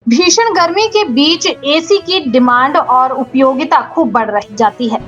भीषण गर्मी के बीच एसी की डिमांड और उपयोगिता खूब बढ़ रही जाती है।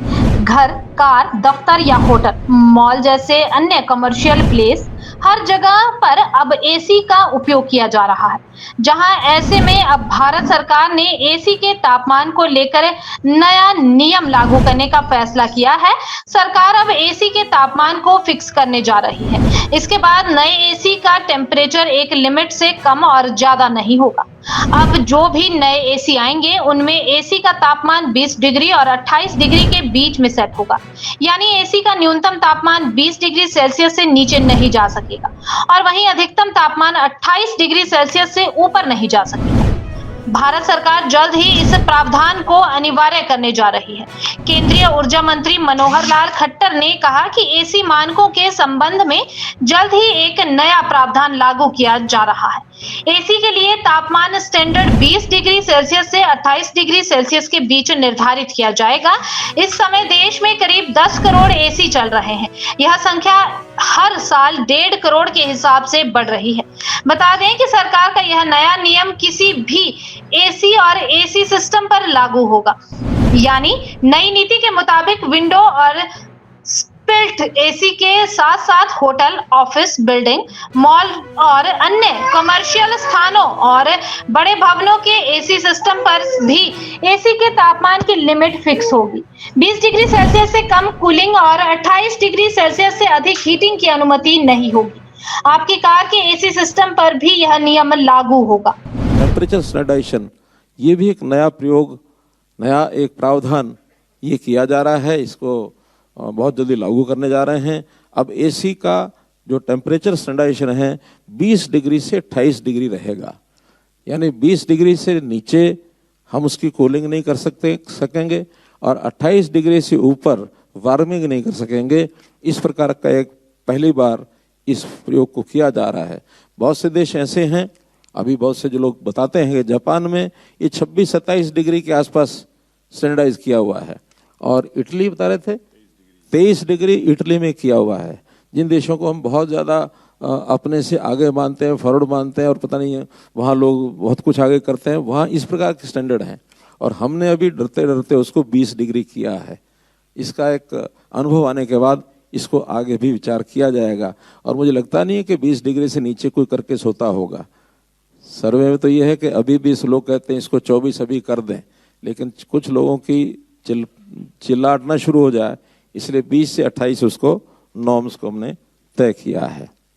घर, कार, दफ्तर या होटल, मॉल जैसे अन्य कमर्शियल प्लेस, हर जगह पर अब एसी का उपयोग किया जा रहा है। जहां ऐसे में अब भारत सरकार ने एसी के तापमान को लेकर नया नियम लागू करने का फैसला किया है। सरकार अब एसी के तापमान को फिक्स करने जा रही है। इसके बाद नए एसी का टेम्परेचर एक लिमिट से कम और ज्यादा नहीं होगा। अब जो भी नए एसी आएंगे उनमें एसी का तापमान 20 डिग्री और 28 डिग्री के बीच में सेट होगा। यानी एसी का न्यूनतम तापमान 20 डिग्री सेल्सियस से नीचे नहीं जा सकेगा और वहीं अधिकतम तापमान 28 डिग्री सेल्सियस से ऊपर नहीं जा सकेगा। भारत सरकार जल्द ही इस प्रावधान को अनिवार्य करने जा रही है। केंद्रीय ऊर्जा मंत्री मनोहर लाल खट्टर ने कहा कि एसी मानकों के संबंध में जल्द ही एक नया प्रावधान लागू किया जा रहा है। एसी के लिए तापमान स्टैंडर्ड 20 डिग्री सेल्सियस से 28 डिग्री सेल्सियस के बीच निर्धारित किया जाएगा। इस समय देश में करीब 10 करोड़ एसी चल रहे हैं। यह संख्या हर साल 1.5 करोड़ के हिसाब से बढ़ रही है। बता दें कि सरकार का यह नया नियम किसी भी एसी और एसी सिस्टम पर लागू होगा। यानी नई नीति के मुताबिक विंडो और स्प्लिट एसी के साथ साथ होटल, ऑफिस बिल्डिंग, मॉल और अन्य कमर्शियल स्थानों और बड़े भवनों के एसी सिस्टम पर भी एसी के तापमान की लिमिट फिक्स होगी। 20 डिग्री सेल्सियस से कम कूलिंग और 28 डिग्री सेल्सियस से अधिक हीटिंग की अनुमति नहीं होगी। आपकी कार के एसी सिस्टम पर भी यह नियम लागू होगा। टेम्परेचर स्टैंडर्डाइजेशन ये भी एक नया प्रयोग, नया एक प्रावधान ये किया जा रहा है। इसको बहुत जल्दी लागू करने जा रहे हैं। अब एसी का जो टेम्परेचर स्टैंडर्डाइजेशन है 20 डिग्री से 28 डिग्री रहेगा। यानी 20 डिग्री से नीचे हम उसकी कूलिंग नहीं कर सकेंगे और 28 डिग्री से ऊपर वार्मिंग नहीं कर सकेंगे। इस प्रकार का एक पहली बार इस प्रयोग को किया जा रहा है। बहुत से देश ऐसे हैं, अभी बहुत से जो लोग बताते हैं कि जापान में ये 26-27 डिग्री के आसपास स्टैंडर्डाइज किया हुआ है और इटली बता रहे थे 23 डिग्री इटली में किया हुआ है। जिन देशों को हम बहुत ज़्यादा अपने से आगे मानते हैं, फॉरवर्ड मानते हैं और पता नहीं है वहाँ लोग बहुत कुछ आगे करते हैं, वहाँ इस प्रकार के स्टैंडर्ड हैं और हमने अभी डरते डरते उसको 20 डिग्री किया है। इसका एक अनुभव आने के बाद इसको आगे भी विचार किया जाएगा और मुझे लगता नहीं है कि 20 डिग्री से नीचे कोई करके सोता होगा। सर्वे में तो ये है कि अभी भी लोग कहते हैं इसको 24 अभी कर दें, लेकिन कुछ लोगों की चिल्लाटना शुरू हो जाए, इसलिए 20 से 28 उसको नॉर्म्स को हमने तय किया है।